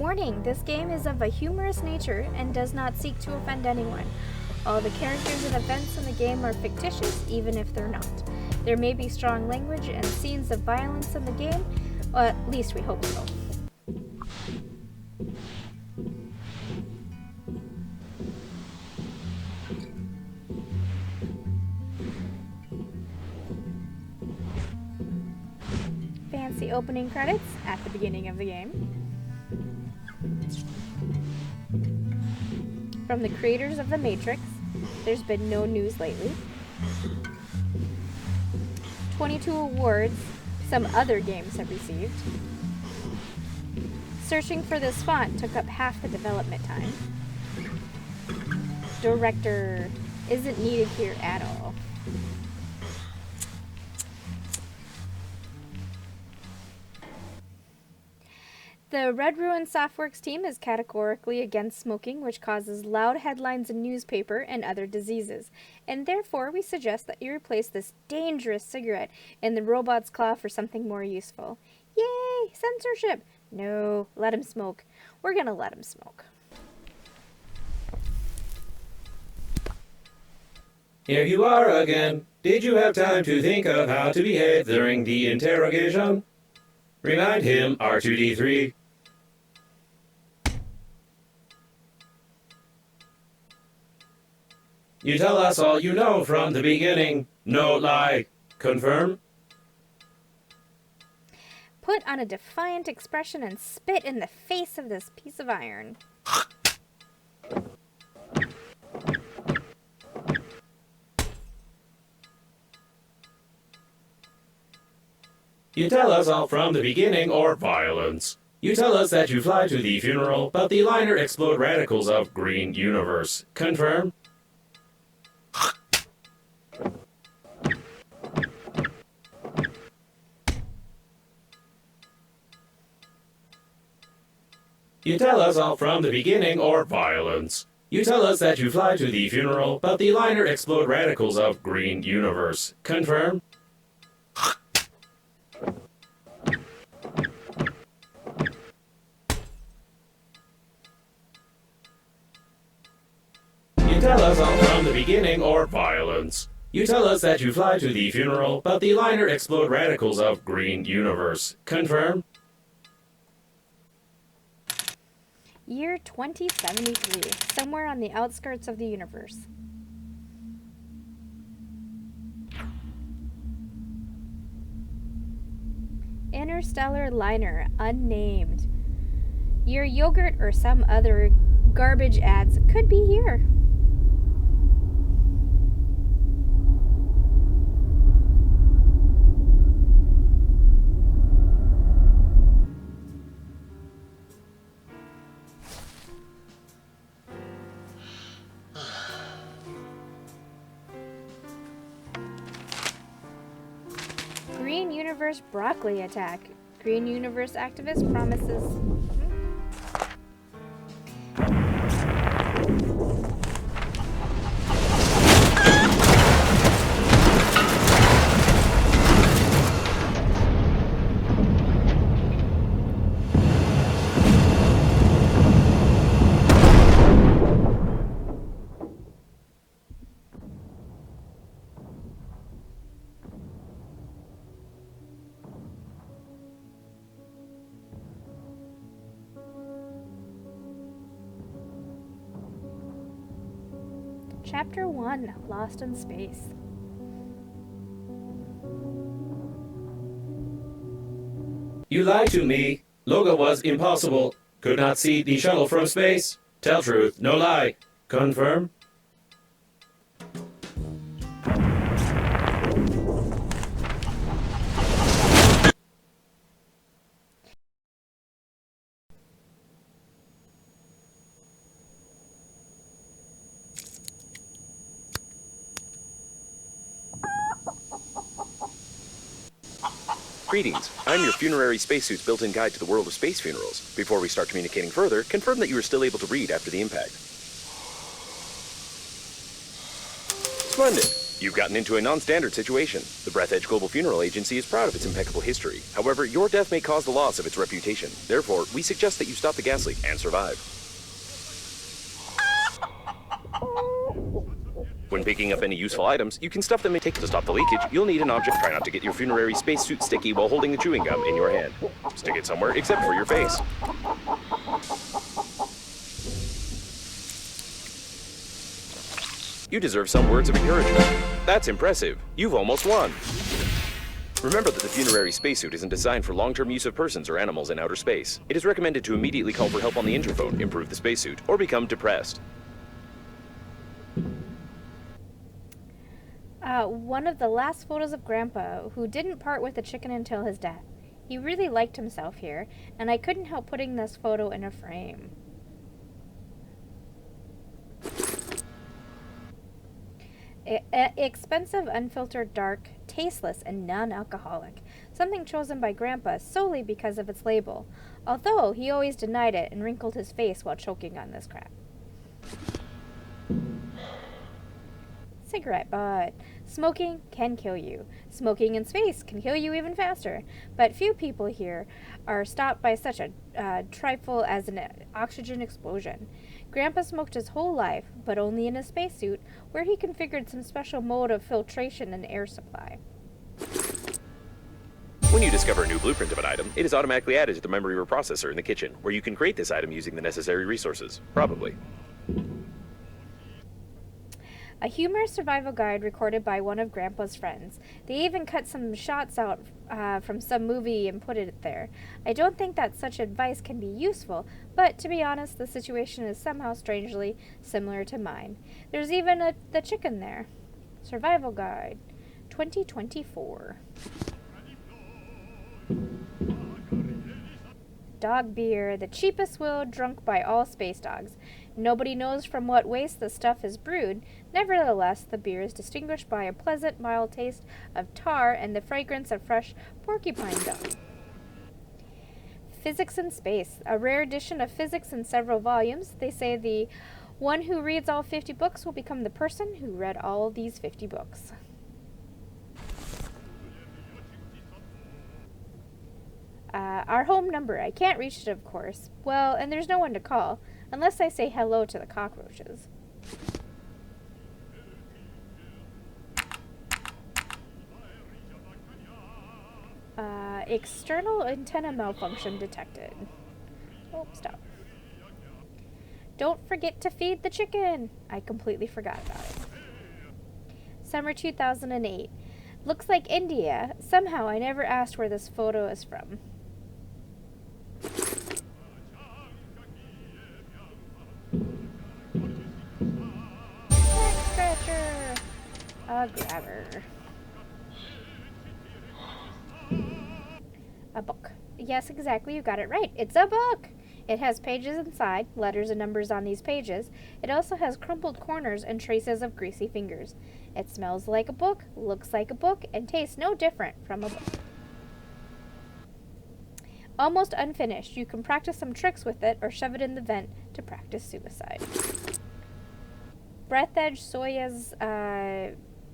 Warning, this game is of a humorous nature and does not seek to offend anyone. All the characters and events in the game are fictitious, even if they're not. There may be strong language and scenes of violence in the game, or at least we hope so. Fancy opening credits at the beginning of the game. From the creators of The Matrix, there's been no news lately. 22 awards some other games have received. Searching for this font took up half the development time. Director isn't needed here at all. The Red Ruin Softworks team is categorically against smoking, which causes loud headlines in newspaper and other diseases, and therefore we suggest that you replace this dangerous cigarette in the robot's claw for something more useful. Yay! Censorship! No, let him smoke. We're gonna let him smoke. Here you are again. Did you have time to think of how to behave during the interrogation? Remind him, R2-D3. You tell us all you know from the beginning. No lie. Confirm? Put on a defiant expression and spit in the face of this piece of iron. You tell us all from the beginning or violence. You tell us that you fly to the funeral, but the liner explode radicals of green universe. Confirm? You tell us all from the beginning or violence. You tell us that you fly to the funeral, but the liner explode radicals of green universe. Confirm? You tell us all from the beginning or violence. You tell us that you fly to the funeral, but the liner explode radicals of green universe. Confirm? Year 2073, somewhere on the outskirts of the universe. Interstellar liner, unnamed. Your yogurt or some other garbage ads could be here. Green Universe broccoli attack. Green Universe activist promises... Chapter 1, Lost in Space. You lied to me. Logo was impossible. Could not see the shuttle from space. Tell truth, no lie. Confirm? Greetings. I'm your funerary spacesuit's built-in guide to the world of space funerals. Before we start communicating further, confirm that you are still able to read after the impact. Splendid. You've gotten into a non-standard situation. The Breathedge Global Funeral Agency is proud of its impeccable history. However, your death may cause the loss of its reputation. Therefore, we suggest that you stop the gas leak and survive. When picking up any useful items, you can stuff them and take to stop the leakage. You'll need an object. Try not to get your funerary spacesuit sticky while holding the chewing gum in your hand. Stick it somewhere except for your face. You deserve some words of encouragement. That's impressive. You've almost won. Remember that the funerary spacesuit isn't designed for long-term use of persons or animals in outer space. It is recommended to immediately call for help on the interphone, improve the spacesuit, or become depressed. One of the last photos of Grandpa, who didn't part with the chicken until his death. He really liked himself here, and I couldn't help putting this photo in a frame. Expensive, unfiltered, dark, tasteless, and non-alcoholic. Something chosen by Grandpa solely because of its label, although he always denied it and wrinkled his face while choking on this crap. Cigarette butt. Smoking can kill you. Smoking in space can kill you even faster. But few people here are stopped by such a trifle as an oxygen explosion. Grandpa smoked his whole life, but only in a spacesuit, where he configured some special mode of filtration and air supply. When you discover a new blueprint of an item, it is automatically added to the memory reprocessor in the kitchen, where you can create this item using the necessary resources. Probably. A humorous survival guide recorded by one of Grandpa's friends. They even cut some shots out from some movie and put it there. I don't think that such advice can be useful, but to be honest, the situation is somehow strangely similar to mine. There's even the chicken there. Survival guide, 2024. Dog beer, the cheapest will drunk by all space dogs. Nobody knows from what waste the stuff is brewed. Nevertheless, the beer is distinguished by a pleasant, mild taste of tar and the fragrance of fresh porcupine dung. Physics in Space, a rare edition of physics in several volumes. They say the one who reads all 50 books will become the person who read all these 50 books. Our home number. I can't reach it, of course. Well, and there's no one to call, unless I say hello to the cockroaches. External antenna malfunction detected. Oh, stop. Don't forget to feed the chicken. I completely forgot about it. Summer 2008. Looks like India. Somehow I never asked where this photo is from. Neck scratcher. A grabber. A book. Yes, exactly. You got it right. It's a book. It has pages inside, letters and numbers on these pages. It also has crumpled corners and traces of greasy fingers. It smells like a book, looks like a book, and tastes no different from a book. Almost unfinished. You can practice some tricks with it or shove it in the vent to practice suicide. Breathedge Soya's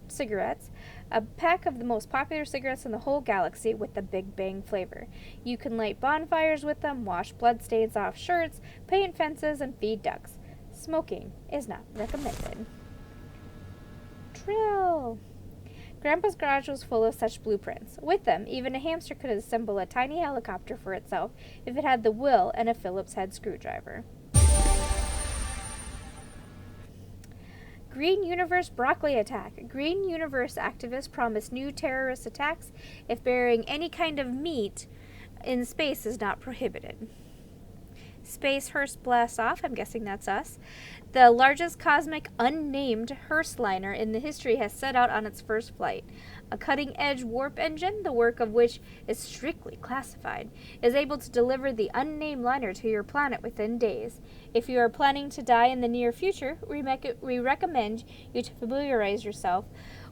cigarettes. A pack of the most popular cigarettes in the whole galaxy with the Big Bang flavor. You can light bonfires with them, wash bloodstains off shirts, paint fences, and feed ducks. Smoking is not recommended. Drill. Grandpa's garage was full of such blueprints. With them, even a hamster could assemble a tiny helicopter for itself if it had the will and a Phillips head screwdriver. Green Universe broccoli attack. Green Universe activists promise new terrorist attacks if burying any kind of meat in space is not prohibited. Space Hearst blasts off. I'm guessing that's us. The largest cosmic unnamed Hearst liner in the history has set out on its first flight. A cutting-edge warp engine, the work of which is strictly classified, is able to deliver the unnamed liner to your planet within days. If you are planning to die in the near future, we recommend you to familiarize yourself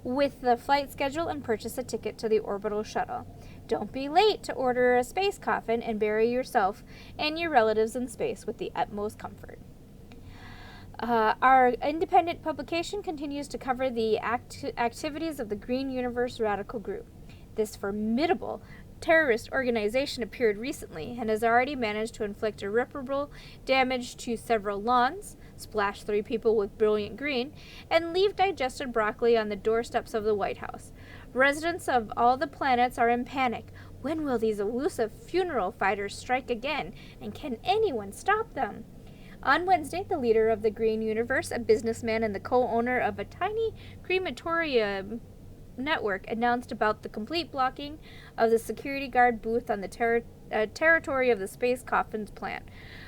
with the flight schedule and purchase a ticket to the orbital shuttle. Don't be late to order a space coffin and bury yourself and your relatives in space with the utmost comfort. Our independent publication continues to cover the activities of the Green Universe Radical Group. This formidable terrorist organization appeared recently and has already managed to inflict irreparable damage to several lawns, splash 3 people with brilliant green, and leave digested broccoli on the doorsteps of the White House. Residents of all the planets are in panic. When will these elusive funeral fighters strike again, and can anyone stop them? On Wednesday, the leader of the Green Universe, a businessman and the co-owner of a tiny crematorium network, announced about the complete blocking of the security guard booth on the territory of the Space Coffins plant.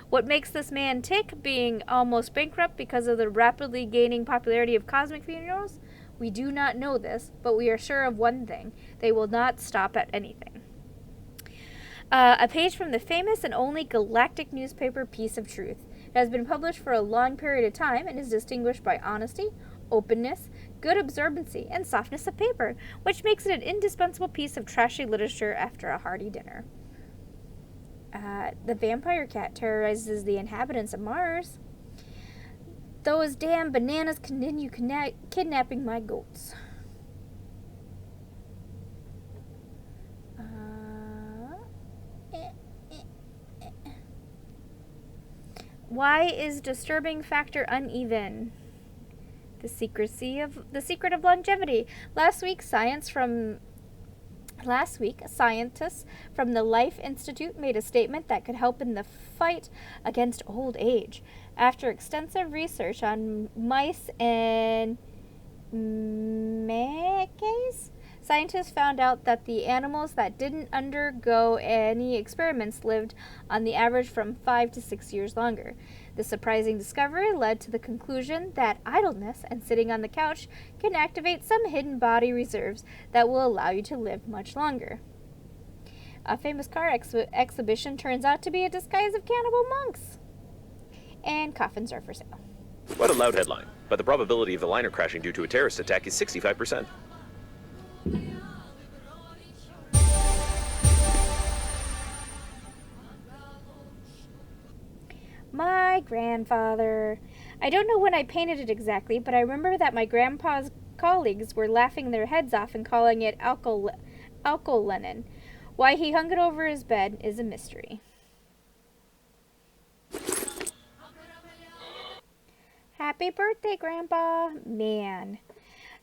What makes this man tick, being almost bankrupt because of the rapidly gaining popularity of cosmic funerals? We do not know this, but we are sure of one thing. They will not stop at anything. A page from the famous and only galactic newspaper Piece of Truth. It has been published for a long period of time and is distinguished by honesty, openness, good absorbency, and softness of paper, which makes it an indispensable piece of trashy literature after a hearty dinner. The vampire cat terrorizes the inhabitants of Mars. Those damn bananas continue kidnapping my goats. Why is disturbing factor uneven? The secret of longevity. Last week, scientists from the Life Institute made a statement that could help in the fight against old age. After extensive research on mice and monkeys, scientists found out that the animals that didn't undergo any experiments lived on the average from 5 to 6 years longer. The surprising discovery led to the conclusion that idleness and sitting on the couch can activate some hidden body reserves that will allow you to live much longer. A famous car exhibition turns out to be a disguise of cannibal monks. And coffins are for sale. What a loud headline. But the probability of the liner crashing due to a terrorist attack is 65%. My grandfather. I don't know when I painted it exactly, but I remember that my grandpa's colleagues were laughing their heads off and calling it alcolenin. Why he hung it over his bed is a mystery. Happy birthday, Grandpa. Man.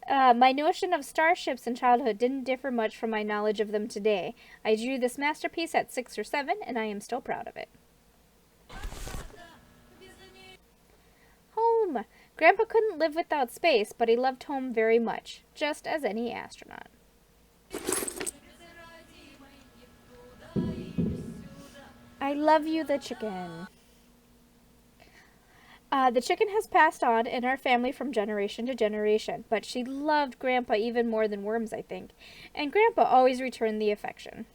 My notion of starships in childhood didn't differ much from my knowledge of them today. I drew this masterpiece at 6 or 7, and I am still proud of it. Home. Grandpa couldn't live without space, but he loved home very much, just as any astronaut. I love you, the chicken. The chicken has passed on in our family from generation to generation, but she loved Grandpa even more than worms, I think, and Grandpa always returned the affection.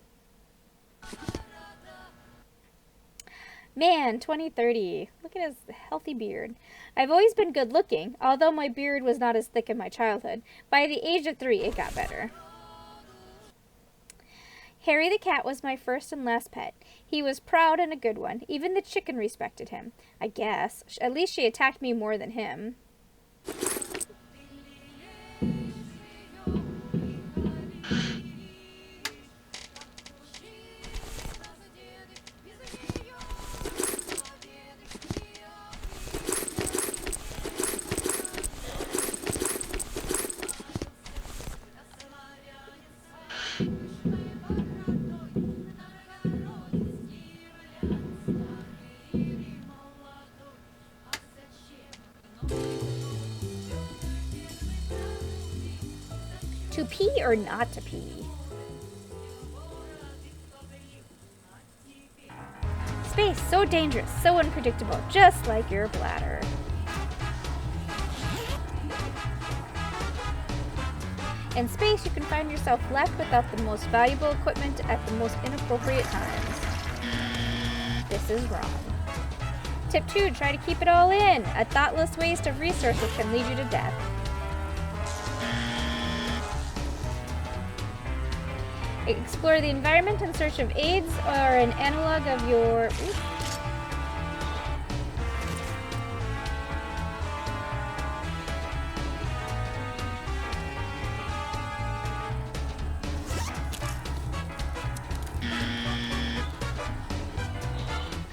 Man, 2030. Look at his healthy beard. I've always been good looking, although my beard was not as thick in my childhood. By the age of 3, it got better. Harry the cat was my first and last pet. He was proud and a good one. Even the chicken respected him. I guess. At least she attacked me more than him. To pee or not to pee? Space, so dangerous, so unpredictable, just like your bladder. In space, you can find yourself left without the most valuable equipment at the most inappropriate times. This is wrong. Tip 2, try to keep it all in. A thoughtless waste of resources can lead you to death. Explore the environment in search of aids or an analog of your...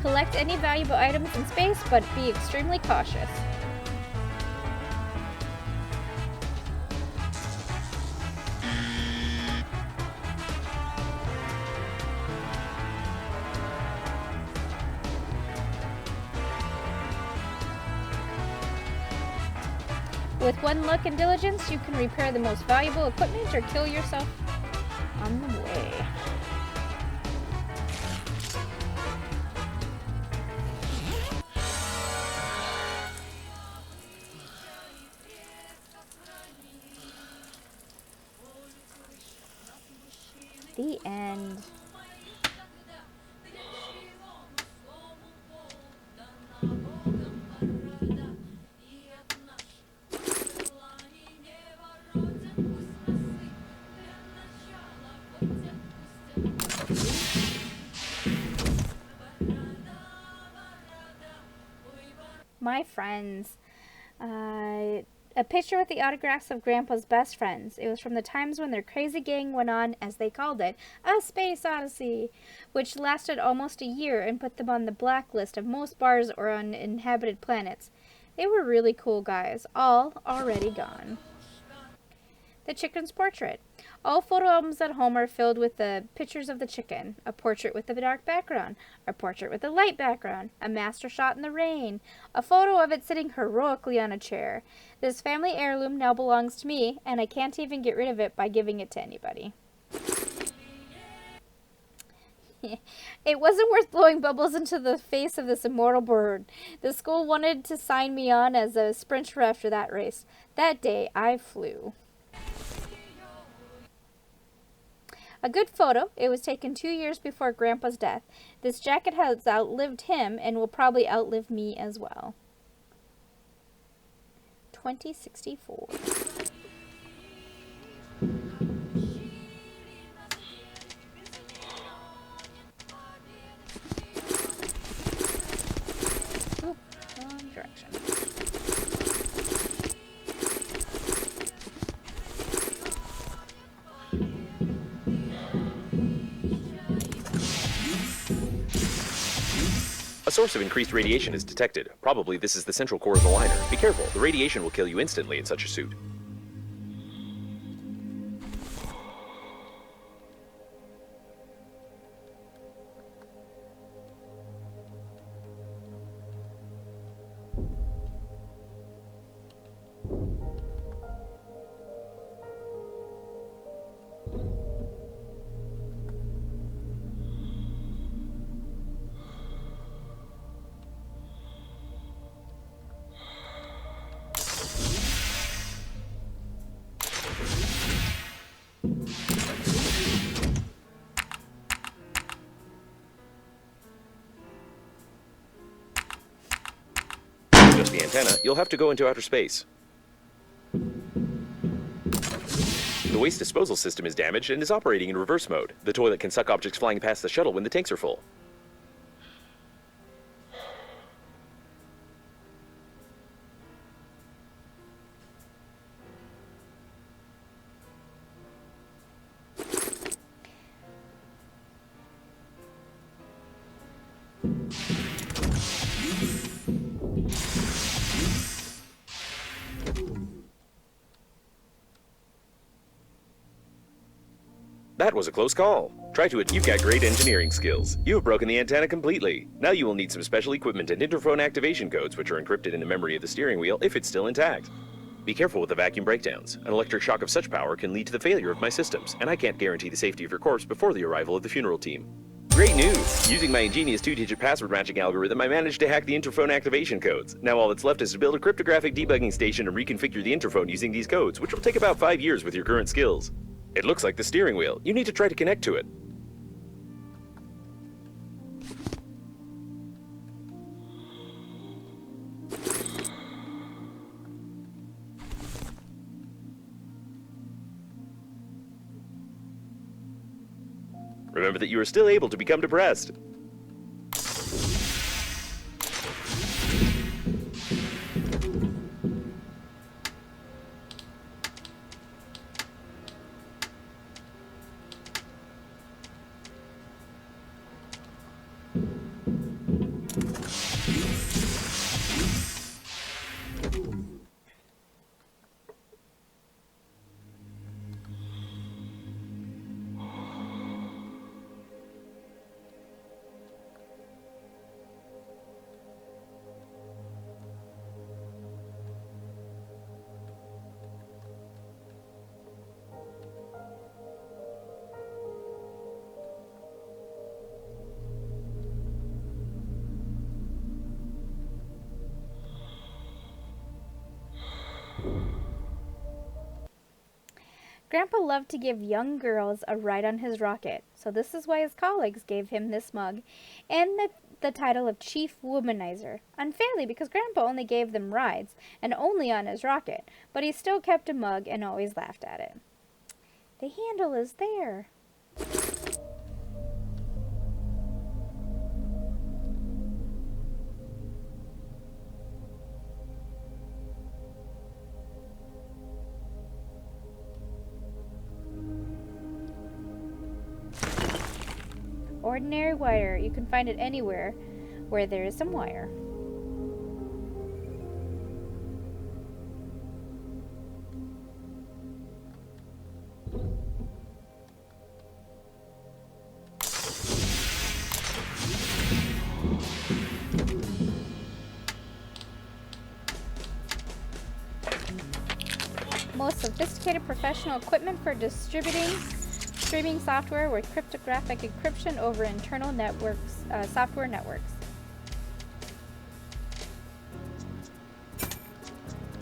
Collect any valuable items in space, but be extremely cautious. With one look and diligence, you can repair the most valuable equipment or kill yourself on the way. The end. My friends. A picture with the autographs of Grandpa's best friends. It was from the times when their crazy gang went on, as they called it, a space odyssey, which lasted almost a year and put them on the blacklist of most bars or uninhabited planets. They were really cool guys, all already gone. The chicken's portrait. All photo albums at home are filled with the pictures of the chicken. A portrait with a dark background. A portrait with a light background. A master shot in the rain. A photo of it sitting heroically on a chair. This family heirloom now belongs to me, and I can't even get rid of it by giving it to anybody. It wasn't worth blowing bubbles into the face of this immortal bird. The school wanted to sign me on as a sprinter after that race. That day, I flew. A good photo. It was taken 2 years before Grandpa's death. This jacket has outlived him and will probably outlive me as well. 2064. Oop, wrong direction. A source of increased radiation is detected. Probably this is the central core of the liner. Be careful, the radiation will kill you instantly in such a suit. Just the antenna, you'll have to go into outer space. The waste disposal system is damaged and is operating in reverse mode. The toilet can suck objects flying past the shuttle when the tanks are full. That was a close call. Try to it. You've got great engineering skills. You have broken the antenna completely. Now you will need some special equipment and interphone activation codes, which are encrypted in the memory of the steering wheel if it's still intact. Be careful with the vacuum breakdowns. An electric shock of such power can lead to the failure of my systems, and I can't guarantee the safety of your corpse before the arrival of the funeral team. Great news! Using my ingenious 2-digit password matching algorithm, I managed to hack the interphone activation codes. Now all that's left is to build a cryptographic debugging station and reconfigure the interphone using these codes, which will take about 5 years with your current skills. It looks like the steering wheel. You need to try to connect to it. Remember that you are still able to become depressed. Grandpa loved to give young girls a ride on his rocket, so this is why his colleagues gave him this mug and the title of Chief Womanizer. Unfairly, because Grandpa only gave them rides, and only on his rocket, but he still kept a mug and always laughed at it. The handle is there. Ordinary wire. You can find it anywhere where there is some wire. Most sophisticated professional equipment for distributing streaming software with cryptographic encryption over internal networks, software networks.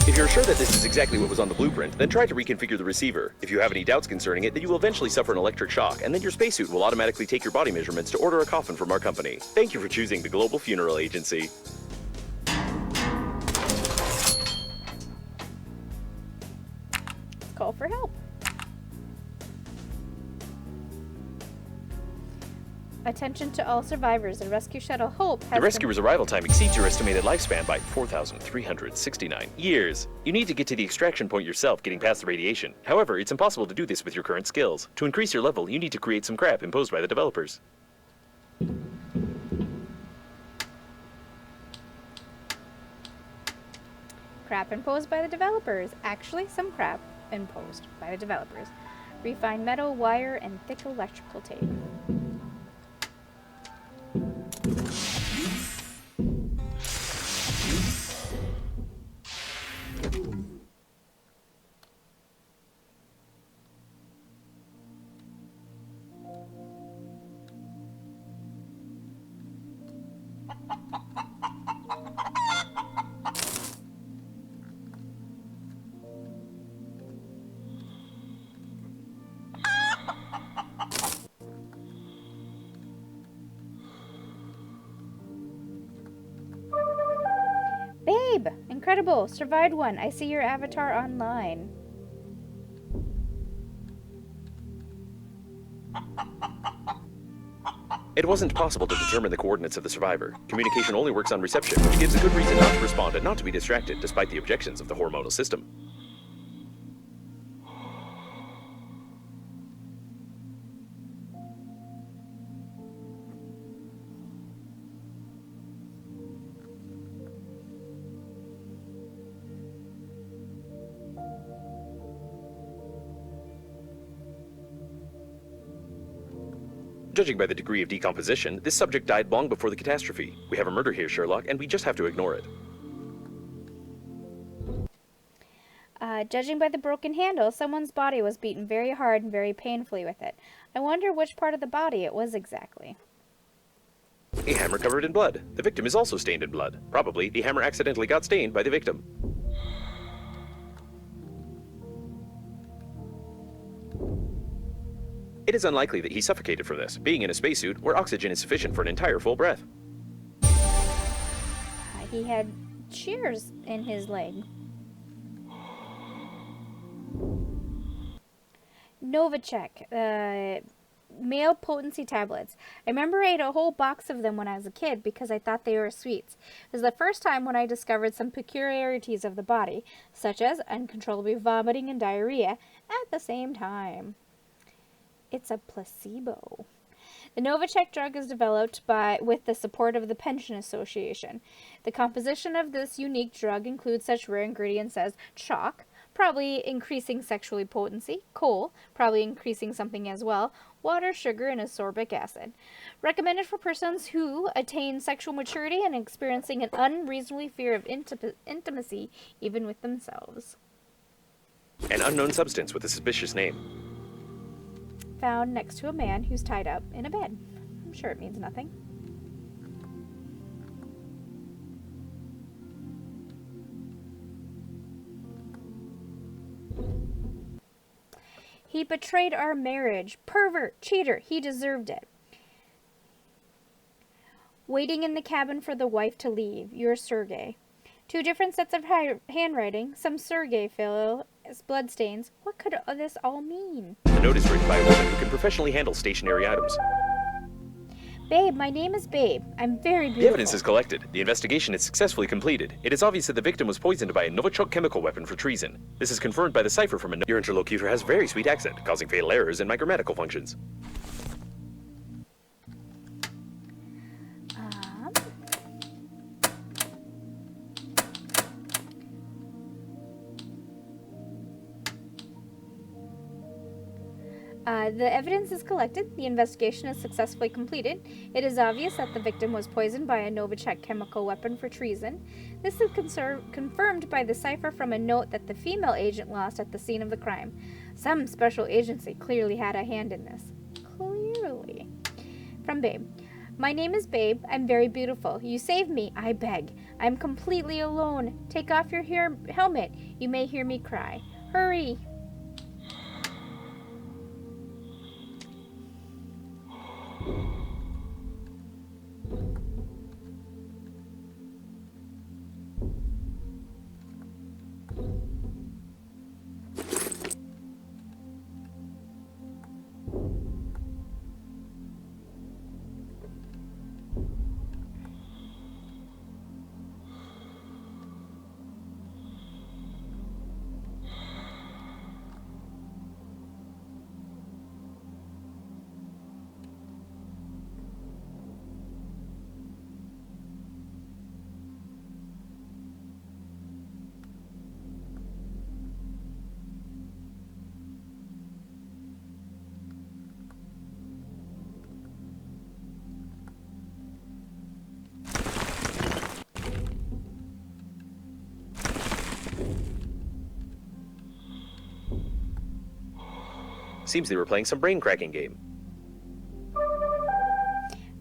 If you're sure that this is exactly what was on the blueprint, then try to reconfigure the receiver. If you have any doubts concerning it, then you will eventually suffer an electric shock, and then your spacesuit will automatically take your body measurements to order a coffin from our company. Thank you for choosing the Global Funeral Agency. Call for help. Attention to all survivors. The rescue shuttle Hope has The rescuer's arrival time exceeds your estimated lifespan by 4,369 years. You need to get to the extraction point yourself, getting past the radiation. However, it's impossible to do this with your current skills. To increase your level, you need to create some crap imposed by the developers. crap imposed by the developers. Actually, some crap imposed by the developers. Refined metal, wire, and thick electrical tape. Babe! Incredible! Survived one. I see your avatar online. It wasn't possible to determine the coordinates of the survivor. Communication only works on reception, which gives a good reason not to respond and not to be distracted, despite the objections of the hormonal system. Judging by the degree of decomposition, this subject died long before the catastrophe. We have a murder here, Sherlock, and we just have to ignore it. Judging by the broken handle, someone's body was beaten very hard and very painfully with it. I wonder which part of the body it was exactly. A hammer covered in blood. The victim is also stained in blood. Probably, the hammer accidentally got stained by the victim. It is unlikely that he suffocated from this, being in a spacesuit where oxygen is sufficient for an entire full breath. He had shears in his leg. Novacek, male potency tablets. I remember I ate a whole box of them when I was a kid because I thought they were sweets. It was the first time when I discovered some peculiarities of the body, such as uncontrollably vomiting and diarrhea at the same time. It's a placebo. The Novacek drug is developed with the support of the Pension Association. The composition of this unique drug includes such rare ingredients as chalk, probably increasing sexually potency, coal, probably increasing something as well, water, sugar, and ascorbic acid. Recommended for persons who attain sexual maturity and experiencing an unreasonable fear of intimacy, even with themselves. An unknown substance with a suspicious name. Found next to a man who's tied up in a bed. I'm sure it means nothing. He betrayed our marriage. Pervert, cheater, he deserved it. Waiting in the cabin for the wife to leave. You're Sergey. 2 different sets of handwriting. Some Sergey fill bloodstains. What could this all mean? The note is written by a woman who can professionally handle stationary items. Babe, my name is Babe. I'm very beautiful. The evidence is collected. The investigation is successfully completed. It is obvious that the victim was poisoned by a Novichok chemical weapon for treason. This is confirmed by the cipher from Your interlocutor has very sweet accent, causing fatal errors in my grammatical functions. The evidence is collected. The investigation is successfully completed. It is obvious that the victim was poisoned by a Novichok chemical weapon for treason. This is confirmed by the cipher from a note that the female agent lost at the scene of the crime. Some special agency clearly had a hand in this. Clearly. From Babe. My name is Babe. I'm very beautiful. You save me, I beg. I'm completely alone. Take off your helmet. You may hear me cry. Hurry. Seems they were playing some brain-cracking game.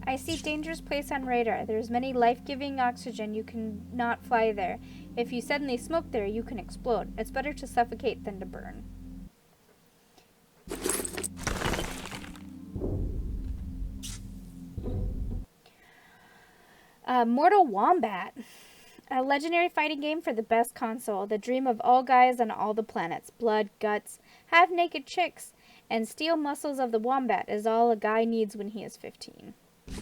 I see dangerous place on radar. There's many life-giving oxygen. You cannot fly there. If you suddenly smoke there, you can explode. It's better to suffocate than to burn. Mortal Wombat. A legendary fighting game for the best console. The dream of all guys on all the planets. Blood, guts, half-naked chicks, and steel muscles of the wombat is all a guy needs when he is 15.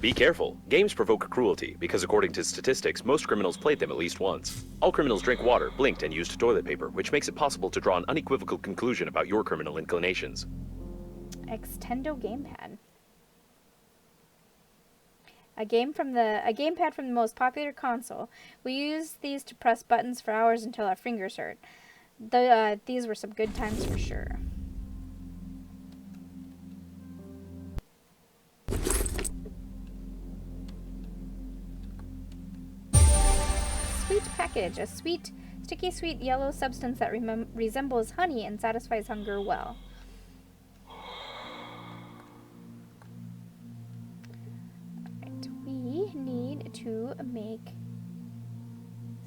Be careful. Games provoke cruelty, because according to statistics, most criminals played them at least once. All criminals drink water, blinked, and used toilet paper, which makes it possible to draw an unequivocal conclusion about your criminal inclinations. Extendo Gamepad. A gamepad from the most popular console. We use these to press buttons for hours until our fingers hurt. These were some good times for sure. Sweet package. A sweet, sticky sweet yellow substance that resembles honey and satisfies hunger well. Alright, we need to make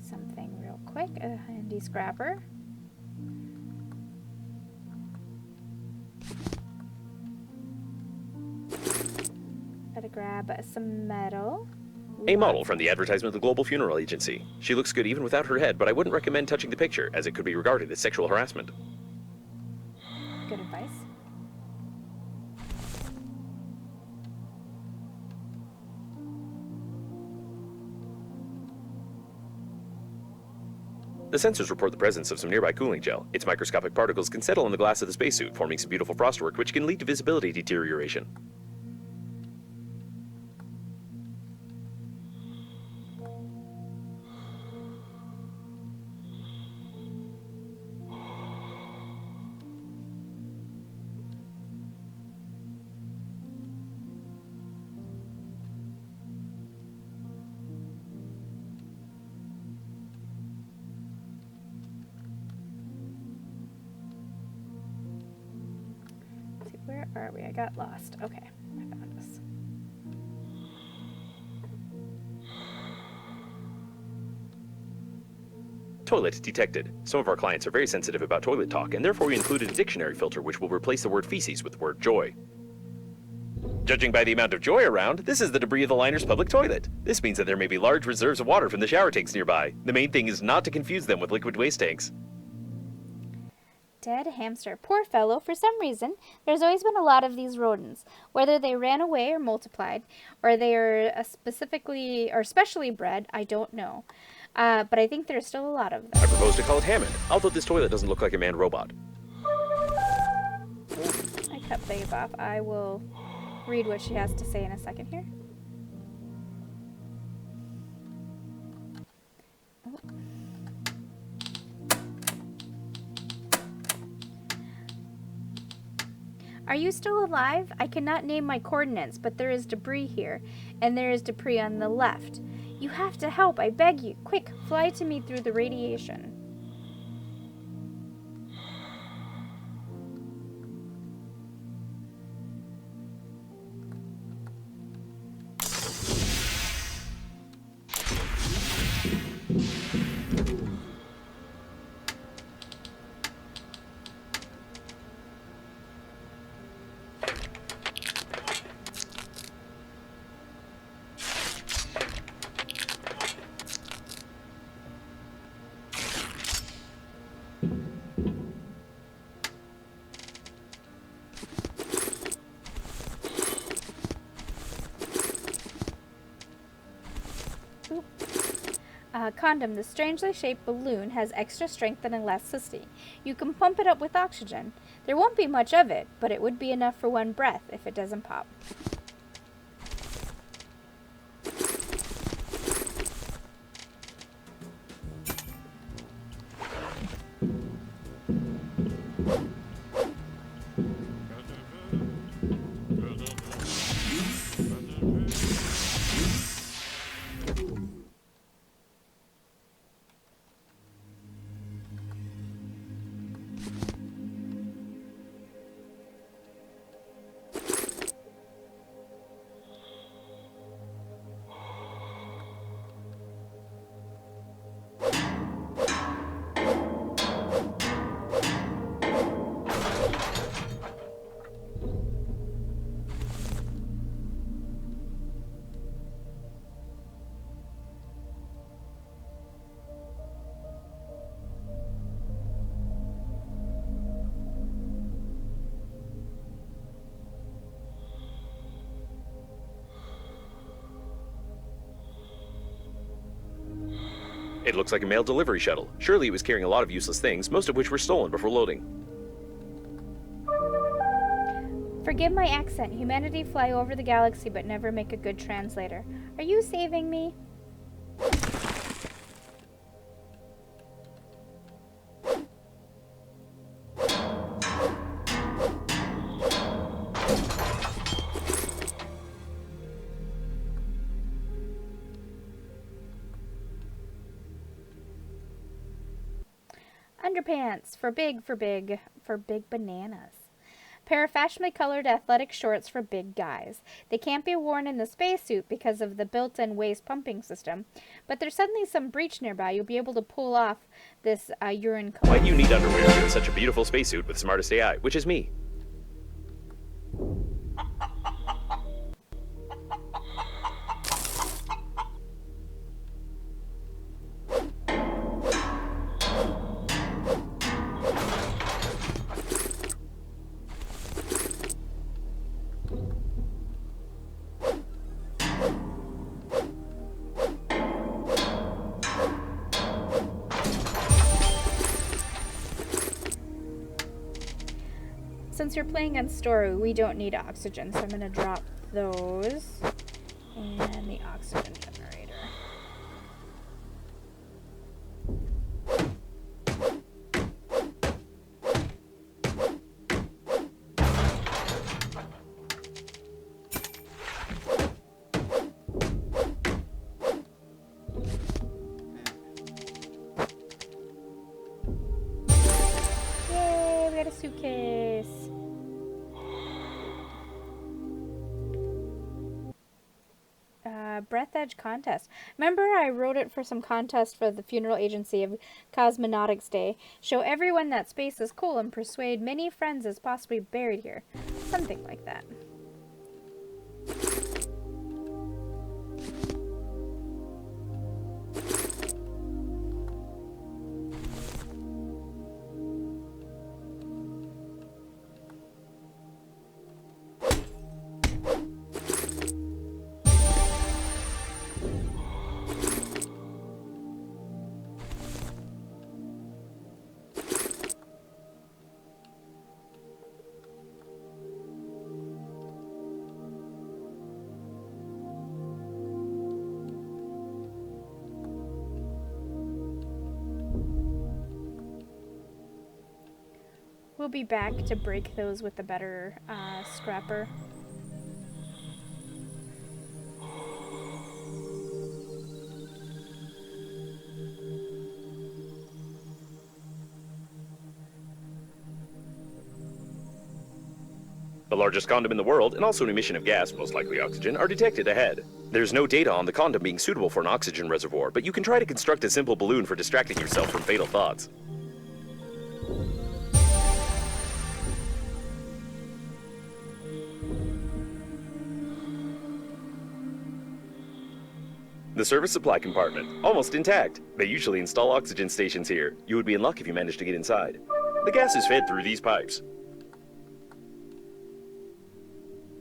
something real quick. A handy scrapper. Gotta grab some metal. A model from the advertisement of the Global Funeral Agency. She looks good even without her head, but I wouldn't recommend touching the picture, as it could be regarded as sexual harassment. Good advice. The sensors report the presence of some nearby cooling gel. Its microscopic particles can settle on the glass of the spacesuit, forming some beautiful frostwork which can lead to visibility deterioration. Where are we? I got lost. Okay, I found us. Toilet detected. Some of our clients are very sensitive about toilet talk, and therefore we included a dictionary filter which will replace the word feces with the word joy. Judging by the amount of joy around, this is the debris of the liner's public toilet. This means that there may be large reserves of water from the shower tanks nearby. The main thing is not to confuse them with liquid waste tanks. Dead hamster. Poor fellow. For some reason, there's always been a lot of these rodents. Whether they ran away or multiplied, or they are specifically or specially bred, I don't know. But I think there's still a lot of them. I propose to call it Hammond, although this toilet doesn't look like a manned robot. I cut Babe off. I will read what she has to say in a second here. Are you still alive? I cannot name my coordinates, but there is debris here, and there is debris on the left. You have to help, I beg you. Quick, fly to me through the radiation. Condom, the strangely shaped balloon has extra strength and elasticity. You can pump it up with oxygen. There won't be much of it, but it would be enough for one breath if it doesn't pop. It looks like a mail delivery shuttle. Surely it was carrying a lot of useless things, most of which were stolen before loading. Forgive my accent. Humanity fly over the galaxy but never make a good translator. Are you saving me? Underpants for big bananas. Pair of fashionably colored athletic shorts for big guys. They can't be worn in the spacesuit because of the built-in waste pumping system, but there's suddenly some breach nearby. You'll be able to pull off this urine color. Why do you need underwear if you're in such a beautiful spacesuit with smartest AI, which is me? Since you're playing on story, we don't need oxygen, so I'm going to drop those and the oxygen generator. Yay, we got a suitcase. Breathedge contest. Remember I wrote it for some contest for the funeral agency of Cosmonautics Day. Show everyone that space is cool and persuade many friends as possibly buried here. Something like that. We'll be back to break those with a better scrapper. The largest condom in the world, and also an emission of gas, most likely oxygen, are detected ahead. There's no data on the condom being suitable for an oxygen reservoir, but you can try to construct a simple balloon for distracting yourself from fatal thoughts. The service supply compartment, almost intact. They usually install oxygen stations here. You would be in luck if you managed to get inside. The gas is fed through these pipes.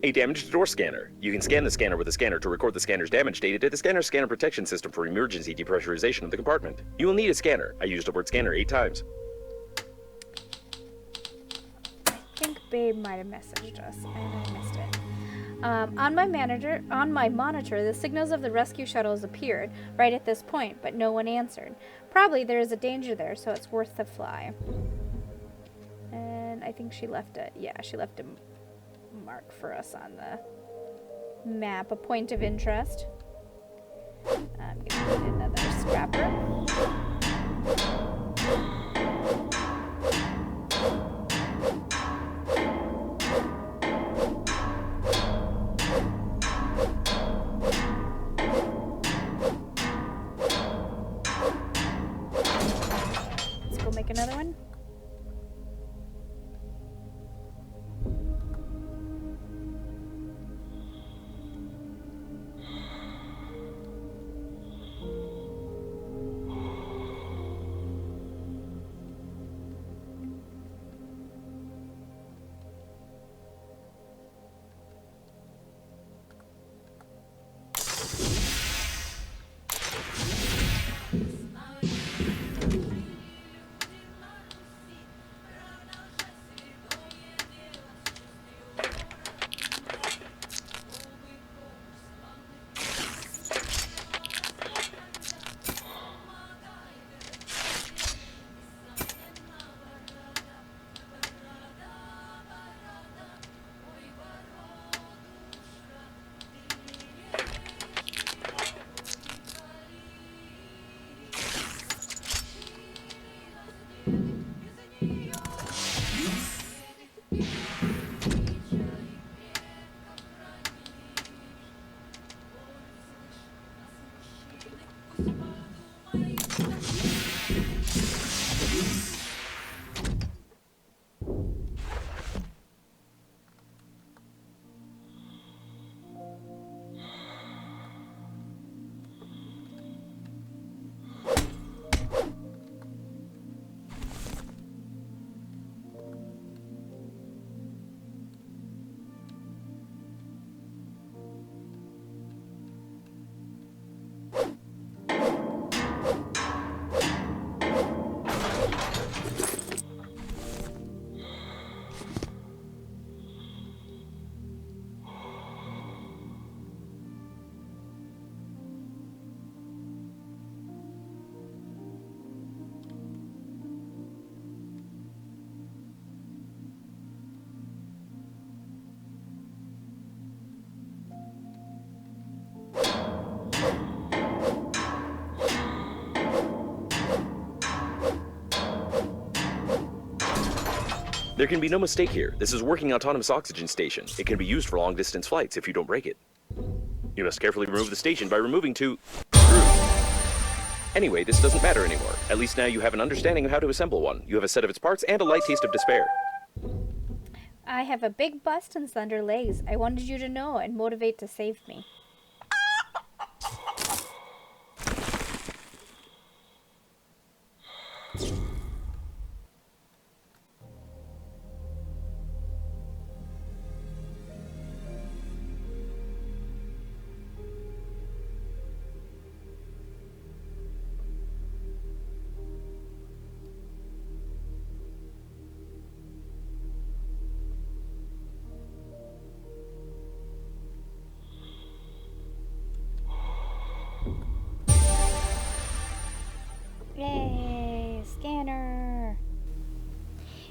A damaged door scanner. You can scan the scanner with a scanner to record the scanner's damage data to the scanner protection system for emergency depressurization of the compartment. You will need a scanner. I used the word scanner 8 times. I think Babe might have messaged us, and I missed it. On my monitor, the signals of the rescue shuttles appeared right at this point, but no one answered. Probably there is a danger there, so it's worth the fly. And I think she left a mark for us on the map, a point of interest. I'm gonna need another scrapper. Let's go make another one. There can be no mistake here. This is a working autonomous oxygen station. It can be used for long-distance flights if you don't break it. You must carefully remove the station by removing 2 screws. Anyway, this doesn't matter anymore. At least now you have an understanding of how to assemble one. You have a set of its parts and a light taste of despair. I have a big bust and slender legs. I wanted you to know and motivate to save me. Yay! Scanner!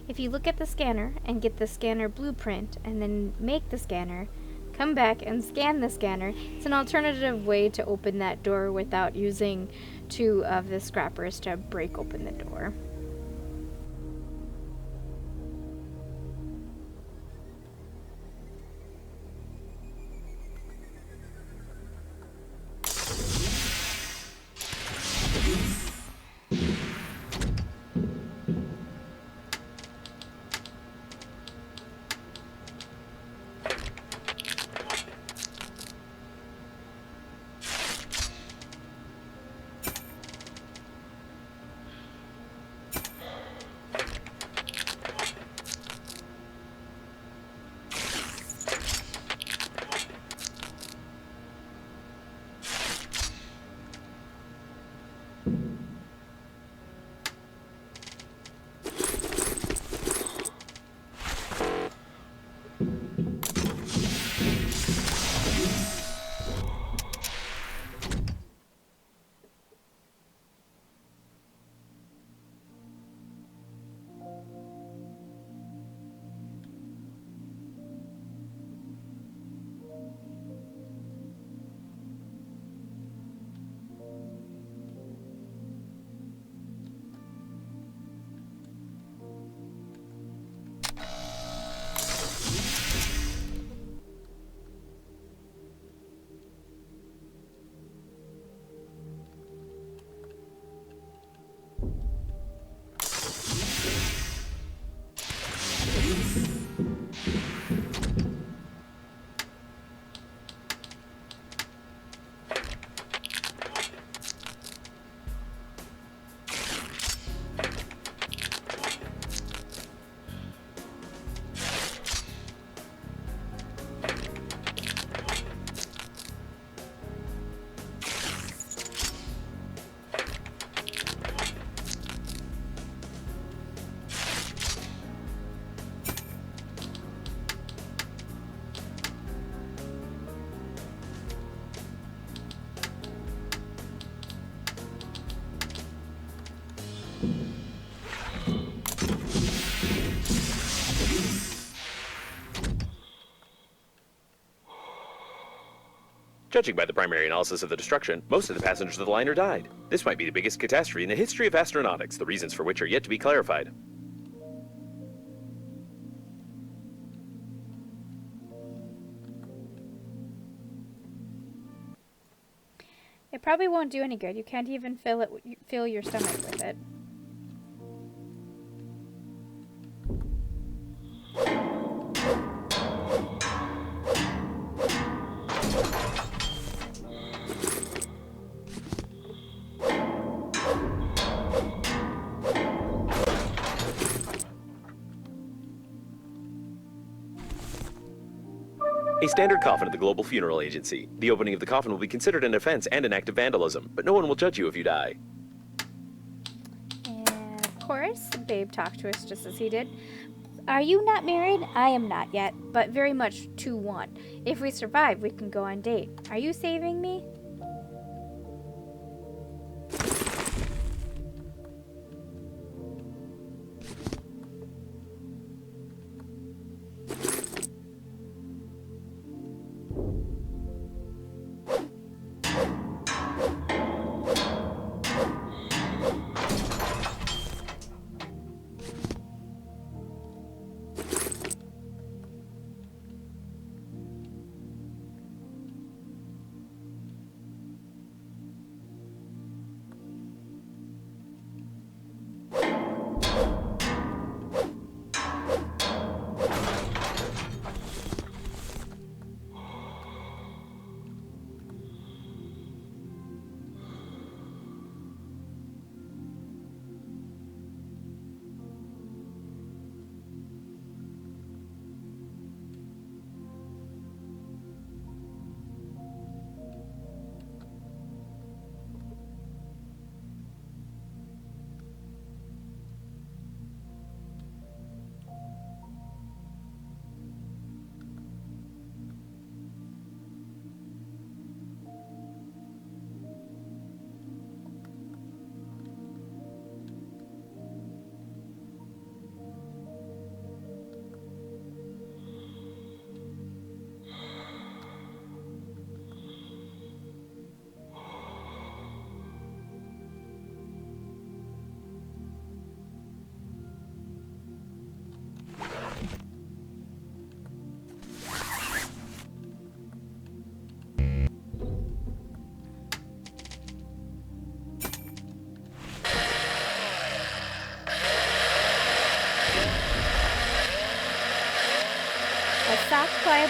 If you look at the scanner and get the scanner blueprint and then make the scanner, come back and scan the scanner, it's an alternative way to open that door without using 2 of the scrappers to break open the door. Judging by the primary analysis of the destruction, most of the passengers of the liner died. This might be the biggest catastrophe in the history of astronautics, the reasons for which are yet to be clarified. It probably won't do any good. You can't even fill your stomach with it. A standard coffin at the Global Funeral Agency. The opening of the coffin will be considered an offense and an act of vandalism, but no one will judge you if you die. And of course, Babe talked to us just as he did. Are you not married? I am not yet, but very much to one. If we survive, we can go on date. Are you saving me?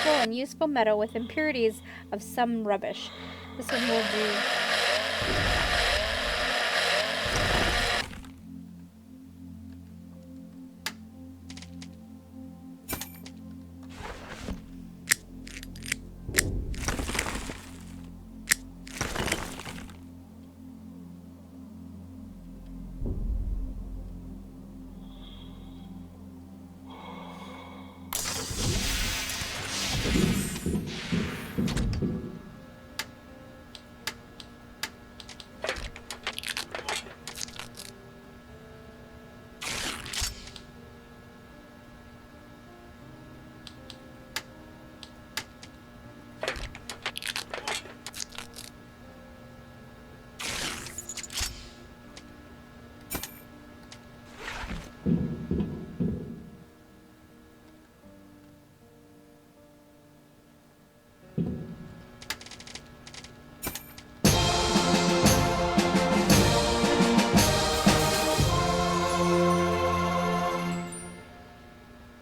critical and useful metal with impurities of some rubbish. This one will do.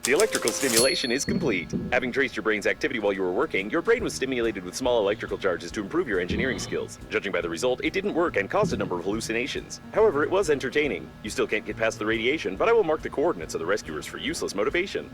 The electrical stimulation is complete. Having traced your brain's activity while you were working, your brain was stimulated with small electrical charges to improve your engineering skills. Judging by the result, it didn't work and caused a number of hallucinations. However, it was entertaining. You still can't get past the radiation, but I will mark the coordinates of the rescuers for useless motivation.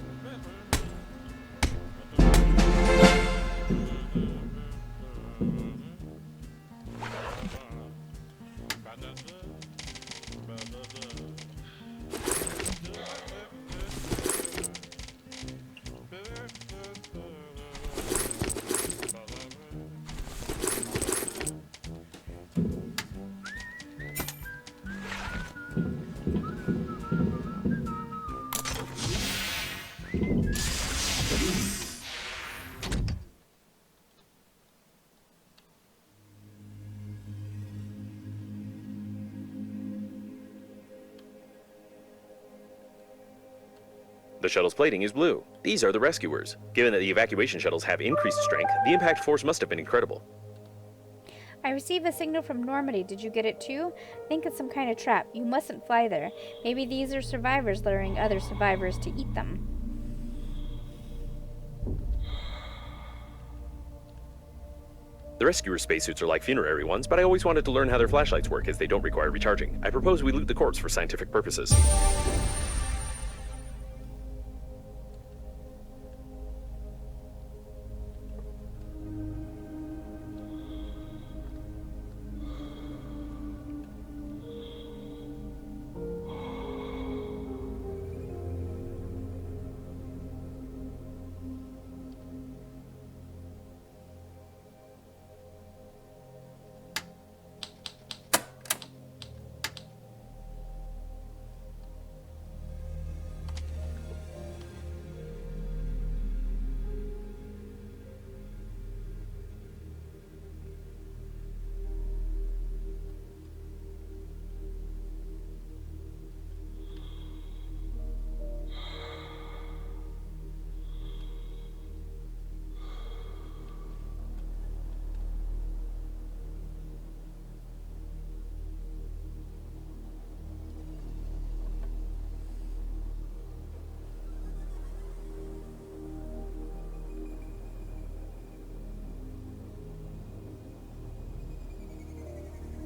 The shuttle's plating is blue. These are the rescuers. Given that the evacuation shuttles have increased strength, the impact force must have been incredible. I received a signal from Normandy. Did you get it too? I think it's some kind of trap. You mustn't fly there. Maybe these are survivors luring other survivors to eat them. The rescuer spacesuits are like funerary ones, but I always wanted to learn how their flashlights work as they don't require recharging. I propose we loot the corpse for scientific purposes.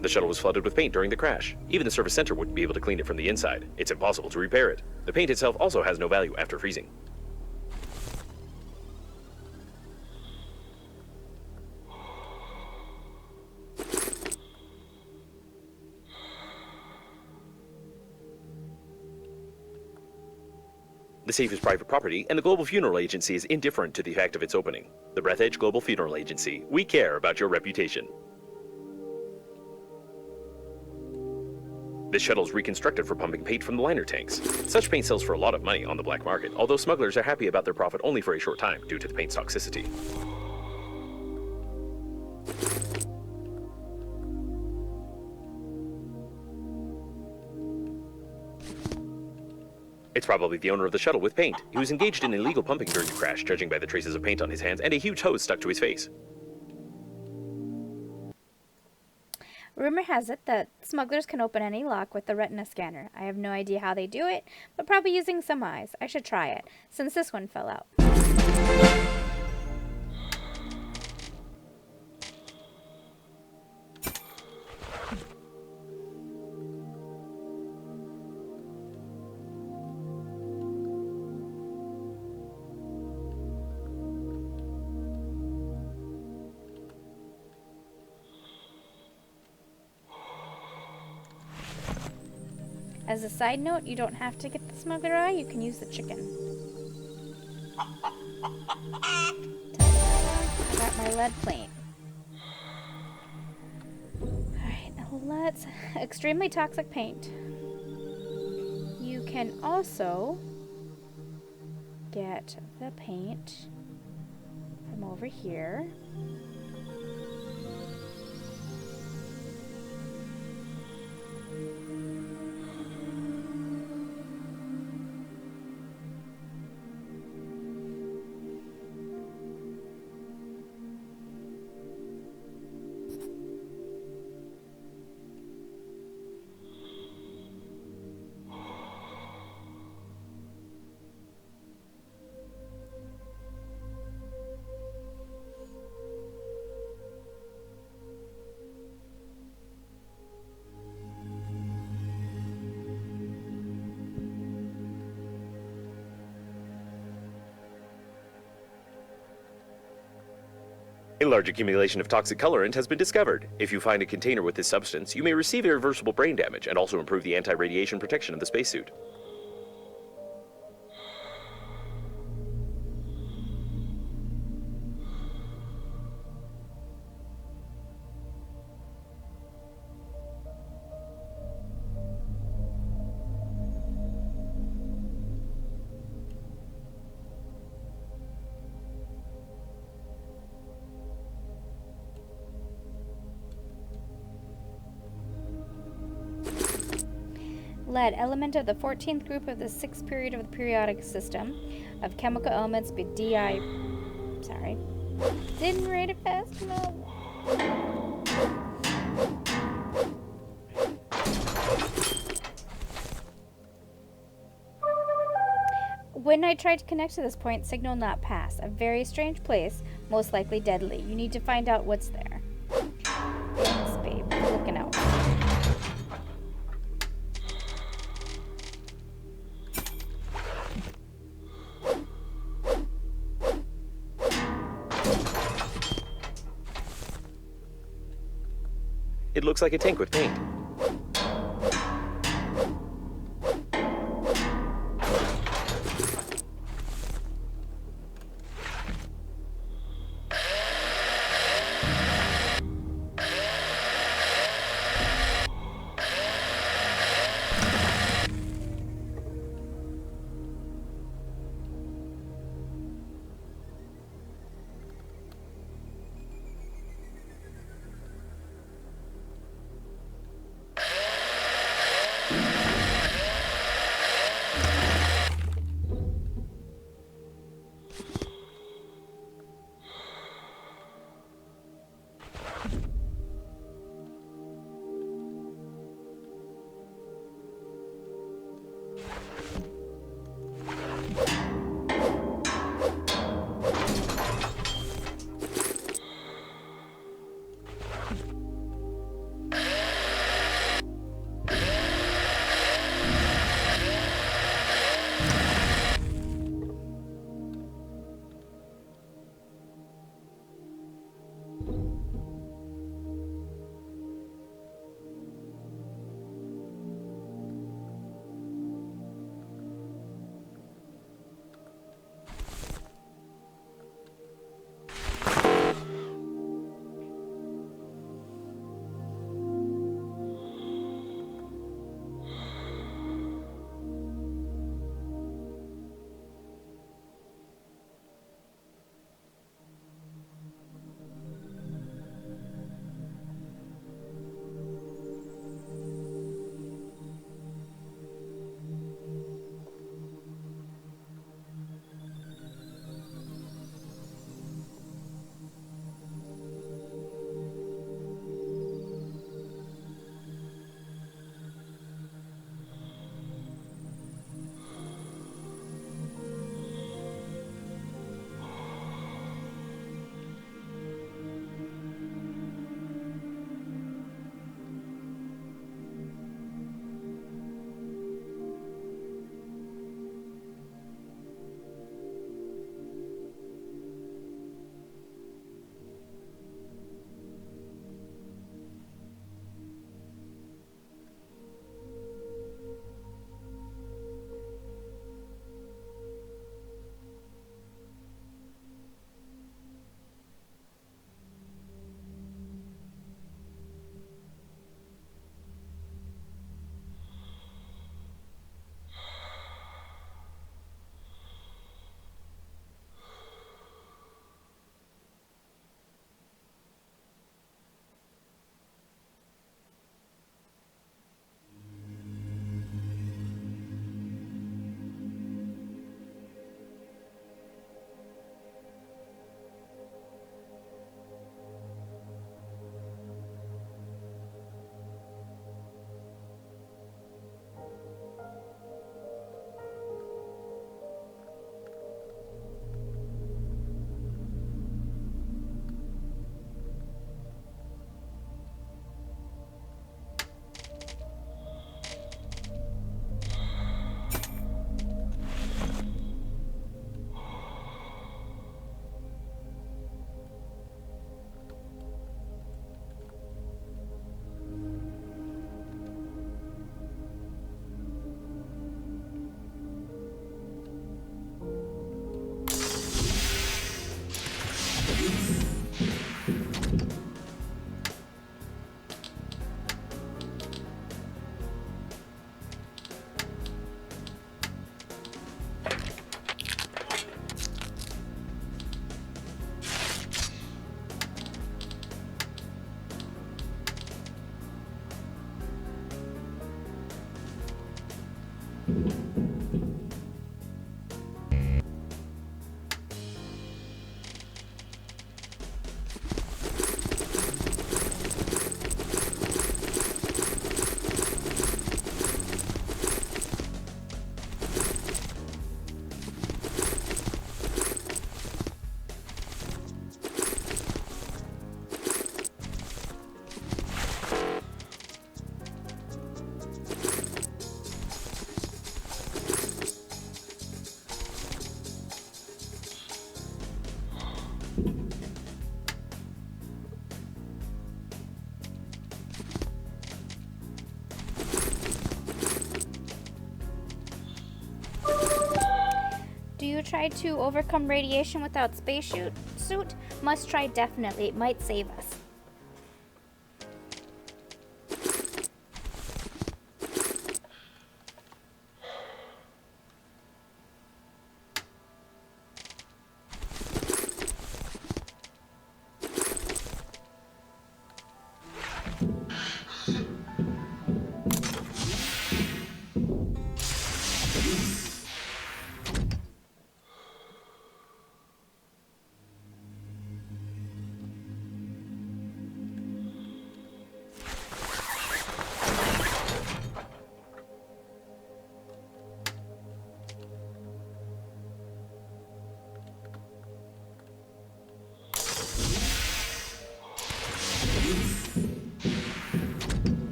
The shuttle was flooded with paint during the crash. Even the service center wouldn't be able to clean it from the inside. It's impossible to repair it. The paint itself also has no value after freezing. The safe is private property, and the Global Funeral Agency is indifferent to the fact of its opening. The Breathedge Global Funeral Agency, we care about your reputation. This shuttle is reconstructed for pumping paint from the liner tanks. Such paint sells for a lot of money on the black market, although smugglers are happy about their profit only for a short time due to the paint's toxicity. It's probably the owner of the shuttle with paint. He was engaged in illegal pumping during the crash, judging by the traces of paint on his hands and a huge hose stuck to his face. Rumor has it that smugglers can open any lock with the retina scanner. I have no idea how they do it, but probably using some eyes. I should try it, since this one fell out. As a side note, you don't have to get the smuggler eye, you can use the chicken. I got my lead plate. Alright, let's... Extremely toxic paint. You can also get the paint from over here. A large accumulation of toxic colorant has been discovered. If you find a container with this substance, you may receive irreversible brain damage and also improve the anti-radiation protection of the spacesuit. Lead, element of the 14th group of the 6th period of the periodic system of chemical elements be DI. Sorry. Didn't read it fast enough. When I tried to connect to this point, signal not pass. A very strange place, most likely deadly. You need to find out what's there. Thanks, babe. Looking out. It looks like a tank with paint. Do you try to overcome radiation without spacesuit? Must try definitely. It might save us.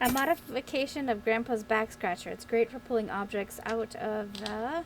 A modification of Grandpa's back scratcher. It's great for pulling objects out of the...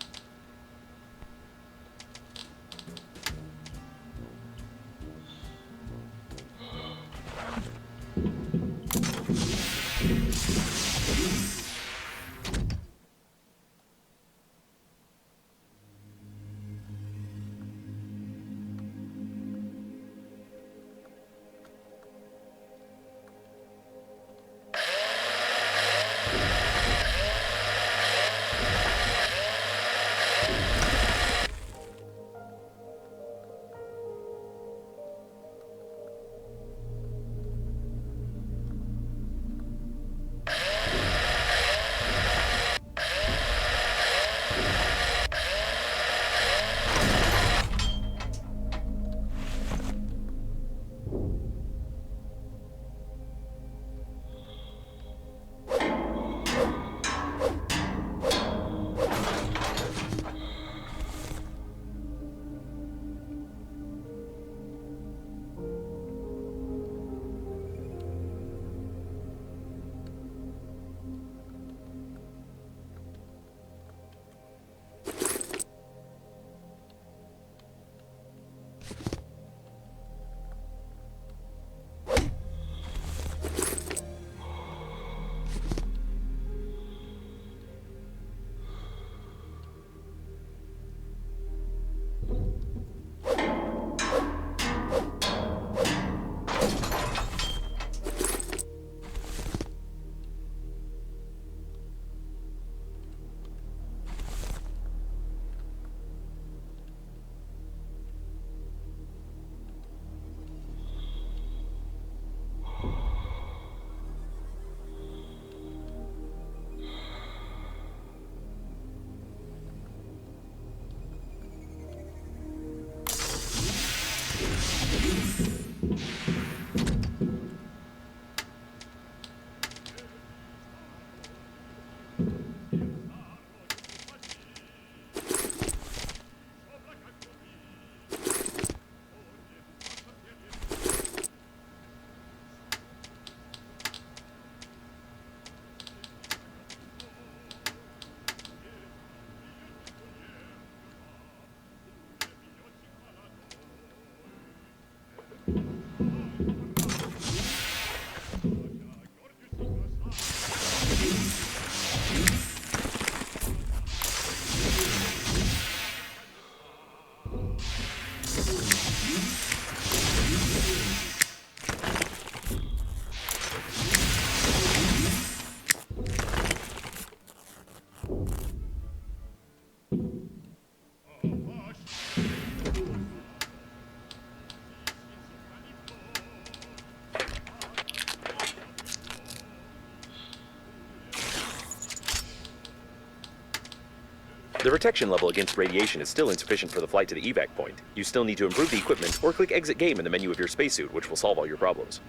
The protection level against radiation is still insufficient for the flight to the evac point. You still need to improve the equipment or click Exit Game in the menu of your spacesuit, which will solve all your problems.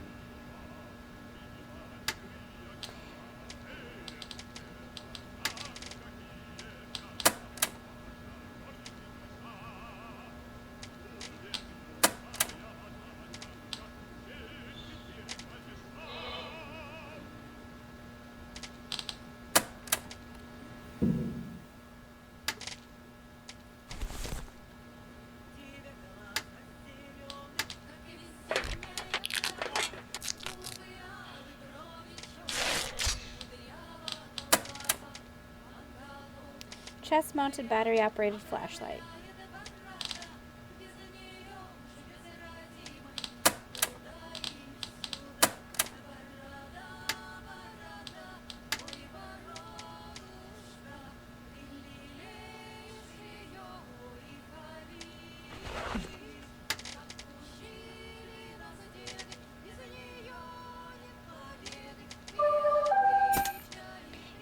Chest-mounted battery-operated flashlight.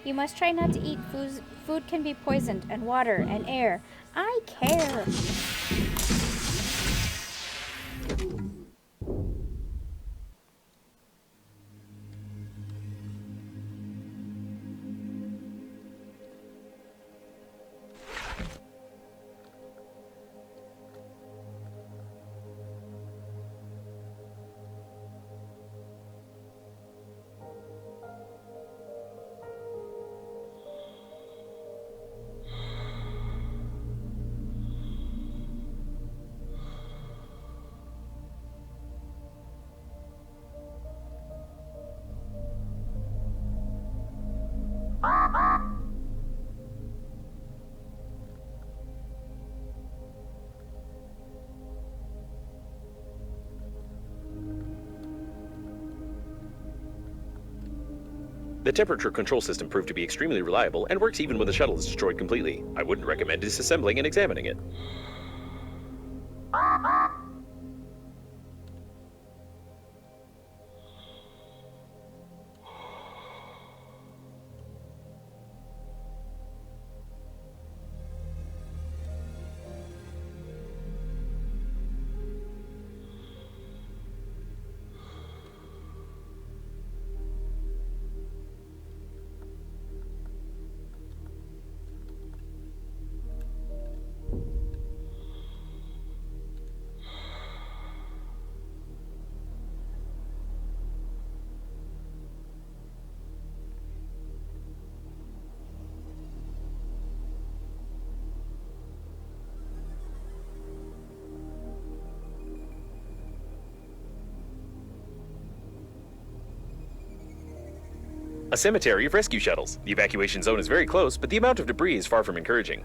You must try not to eat foods. Food can be poisoned, and water, and air. I care. The temperature control system proved to be extremely reliable and works even when the shuttle is destroyed completely. I wouldn't recommend disassembling and examining it. A cemetery of rescue shuttles. The evacuation zone is very close, but the amount of debris is far from encouraging.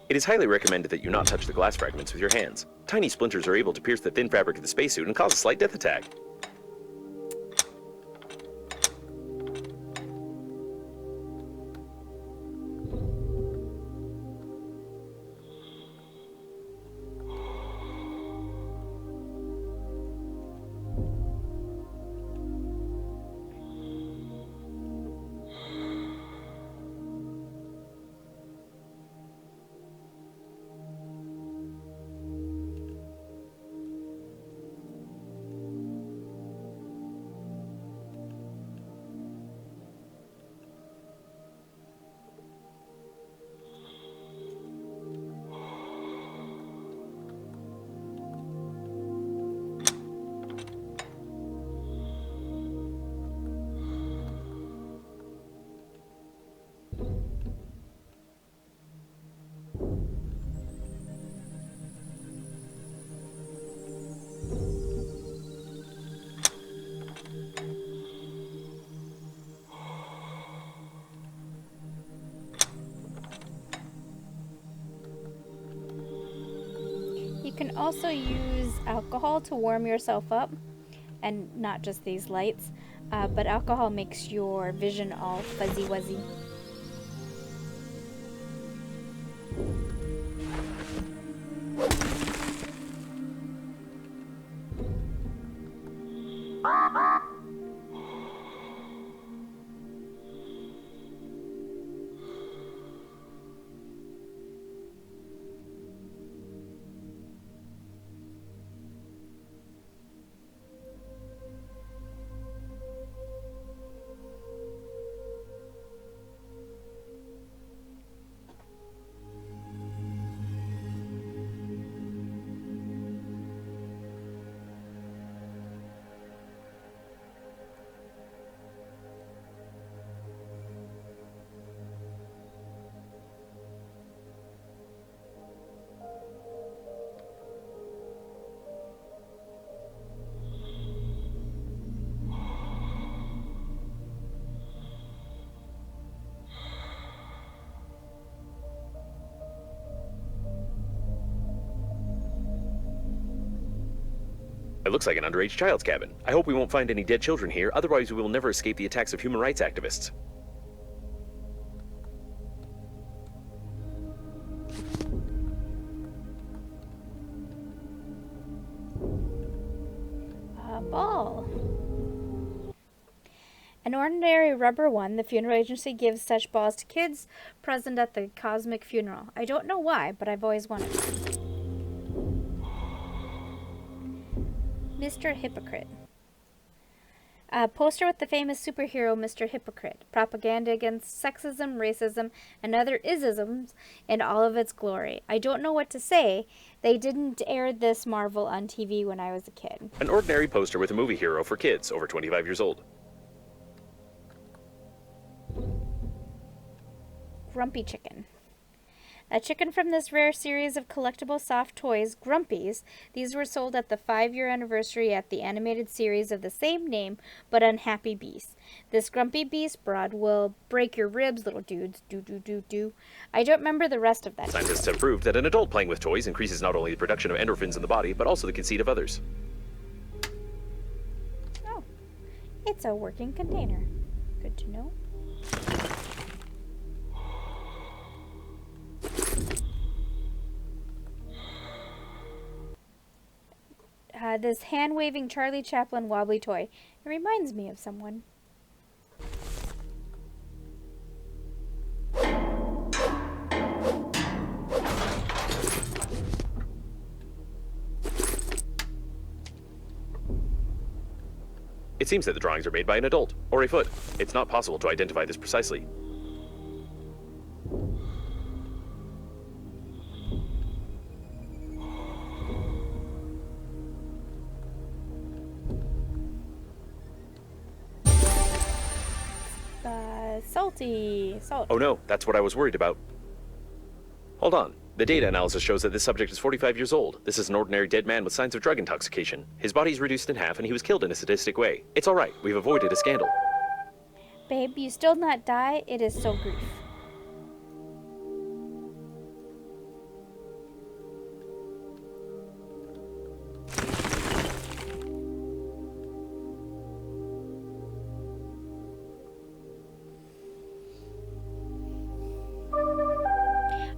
It is highly recommended that you not touch the glass fragments with your hands. Tiny splinters are able to pierce the thin fabric of the spacesuit and cause a slight death attack. You can also use alcohol to warm yourself up, and not just these lights, but alcohol makes your vision all fuzzy-wuzzy. It looks like an underage child's cabin. I hope we won't find any dead children here, otherwise we will never escape the attacks of human rights activists. A ball. An ordinary rubber one, the funeral agency gives such balls to kids present at the cosmic funeral. I don't know why, but I've always wanted one. Mr. Hypocrite. A poster with the famous superhero Mr. Hypocrite. Propaganda against sexism, racism, and other isms in all of its glory. I don't know what to say. They didn't air this Marvel on TV when I was a kid. An ordinary poster with a movie hero for kids over 25 years old. Grumpy Chicken. A chicken from this rare series of collectible soft toys, Grumpies. These were sold at the 5-year anniversary at the animated series of the same name, but Unhappy Beast. This Grumpy Beast broad will break your ribs, little dudes. Do. I don't remember the rest of that. Scientists have proved that an adult playing with toys increases not only the production of endorphins in the body, but also the conceit of others. Oh, it's a working container. Good to know. This hand-waving Charlie Chaplin wobbly toy. It reminds me of someone. It seems that the drawings are made by an adult, or a foot. It's not possible to identify this precisely. Salt. Oh no, that's what I was worried about. Hold on. The data analysis shows that this subject is 45 years old. This is an ordinary dead man with signs of drug intoxication. His body is reduced in half and he was killed in a sadistic way. It's alright, we've avoided a scandal. Babe, you still not die? It is so grief.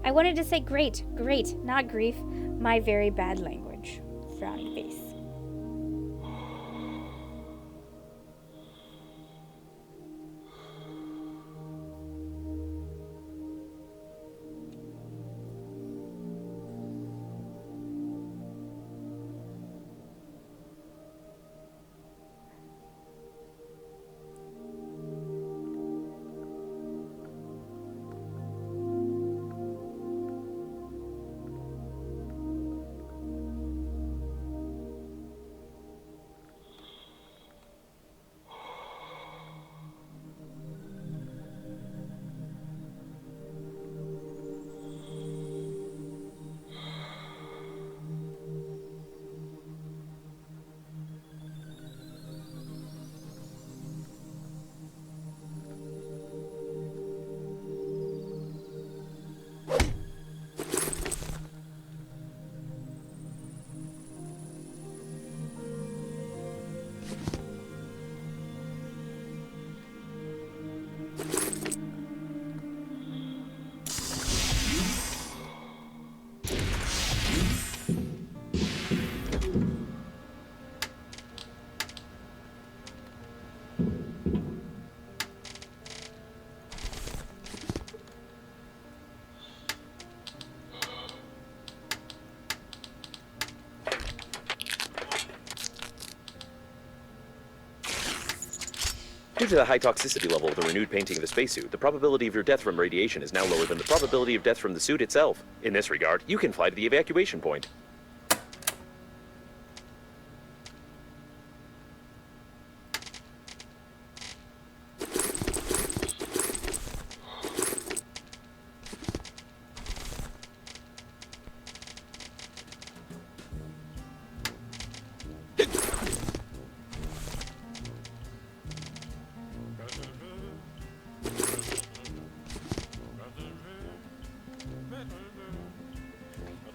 I wanted to say great, not grief. My very bad language. Frowning face. Due to the high toxicity level of the renewed painting of the spacesuit, the probability of your death from radiation is now lower than the probability of death from the suit itself. In this regard, you can fly to the evacuation point.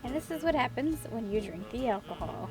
And this is what happens when you drink the alcohol.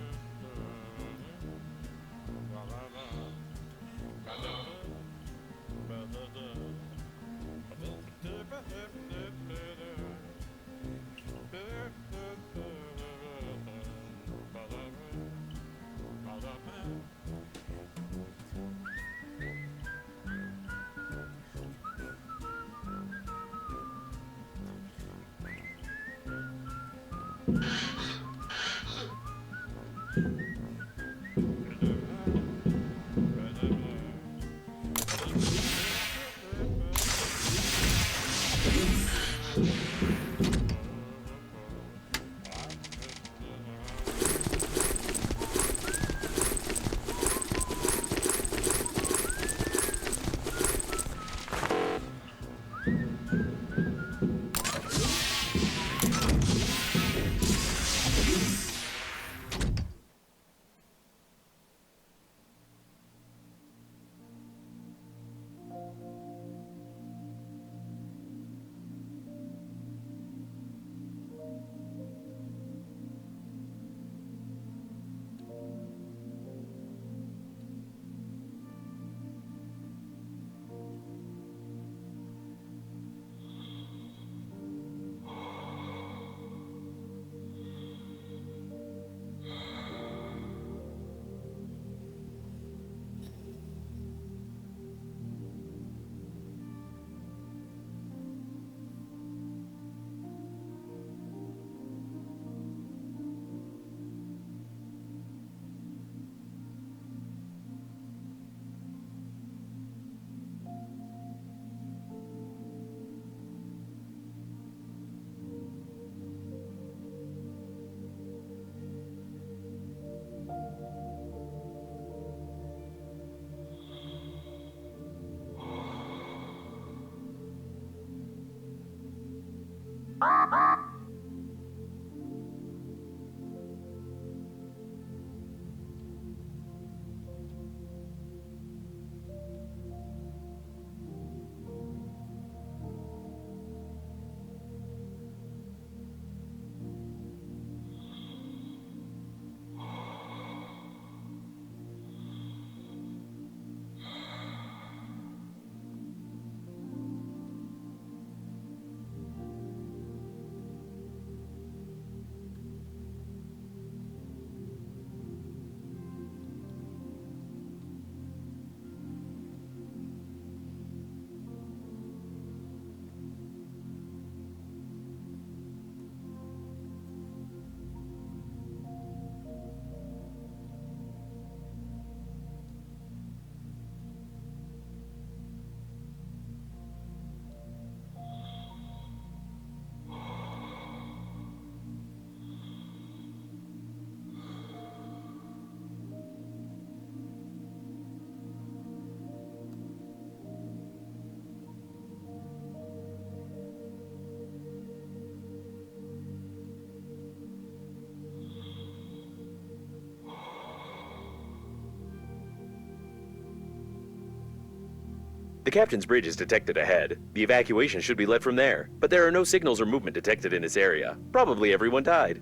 The captain's bridge is detected ahead. The evacuation should be led from there, but there are no signals or movement detected in this area. Probably everyone died.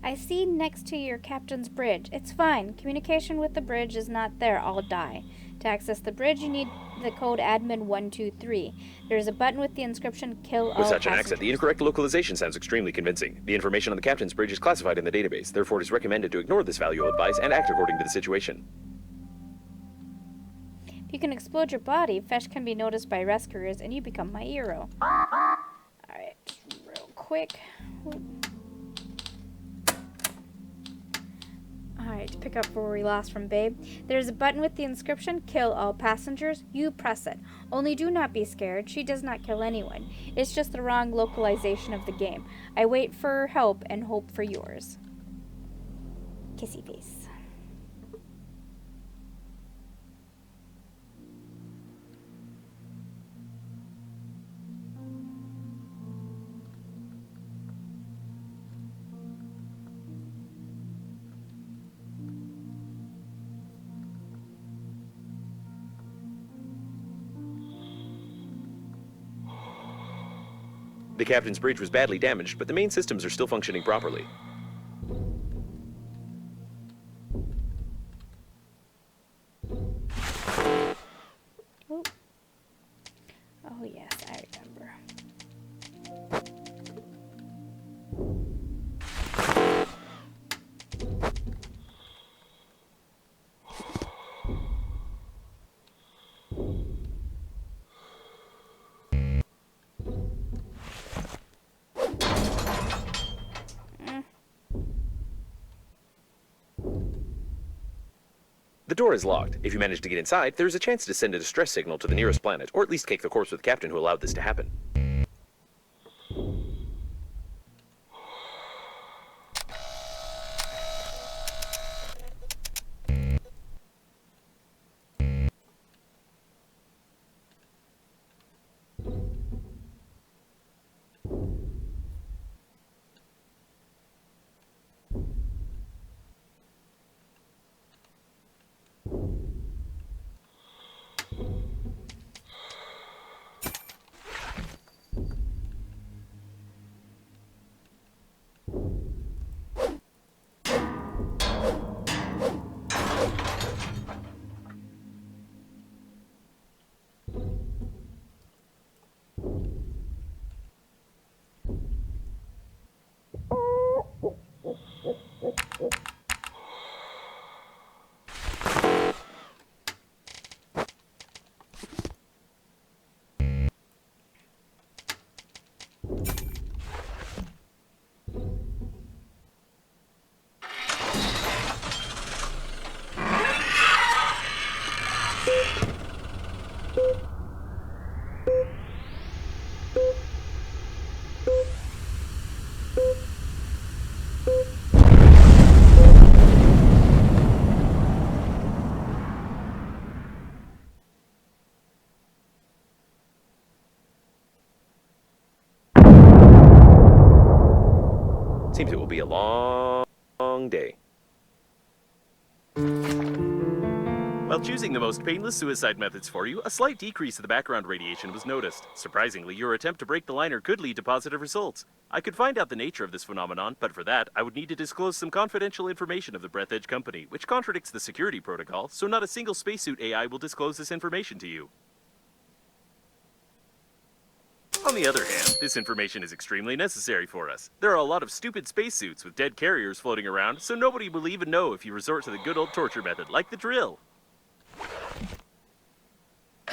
I see next to your captain's bridge. It's fine. Communication with the bridge is not there. I'll die. To access the bridge, you need the code admin123. There's a button with the inscription kill all With such an passengers. accent, the incorrect localization sounds extremely convincing. The information on the captain's bridge is classified in the database. Therefore, it is recommended to ignore this valuable advice and act according to the situation. If you can explode your body, Fesh can be noticed by rescuers and you become my hero. Alright, real quick. Alright, to pick up where we lost from Babe. There's a button with the inscription, kill all passengers. You press it. Only do not be scared. She does not kill anyone. It's just the wrong localization of the game. I wait for help and hope for yours. Kissy face. The captain's bridge was badly damaged, but the main systems are still functioning properly. Oh. Oh yes, I remember. The door is locked. If you manage to get inside, there is a chance to send a distress signal to the nearest planet, or at least cake the corpse with the captain who allowed this to happen. Seems it will be a long day. While choosing the most painless suicide methods for you, a slight decrease of the background radiation was noticed. Surprisingly, your attempt to break the liner could lead to positive results. I could find out the nature of this phenomenon, but for that, I would need to disclose some confidential information of the Breathedge company, which contradicts the security protocol, so not a single spacesuit AI will disclose this information to you. On the other hand, this information is extremely necessary for us. There are a lot of stupid spacesuits with dead carriers floating around, so nobody will even know if you resort to the good old torture method, like the drill.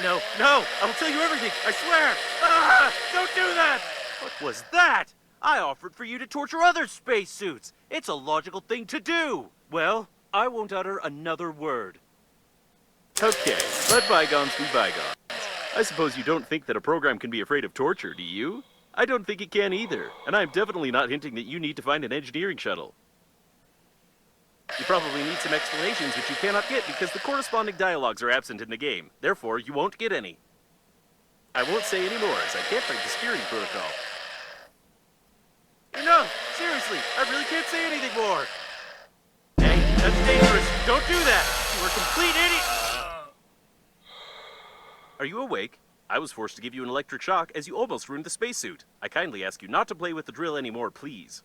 No, I will tell you everything, I swear! Ah, don't do that! What was that? I offered for you to torture other spacesuits. It's a logical thing to do. Well, I won't utter another word. Okay, let bygones be bygones. I suppose you don't think that a program can be afraid of torture, do you? I don't think it can either, and I'm definitely not hinting that you need to find an engineering shuttle. You probably need some explanations which you cannot get because the corresponding dialogues are absent in the game. Therefore, you won't get any. I won't say any more as I can't break the security protocol. No, seriously, I really can't say anything more. Hey, that's dangerous. Don't do that. You are a complete idiot. Are you awake? I was forced to give you an electric shock as you almost ruined the spacesuit. I kindly ask you not to play with the drill anymore, please.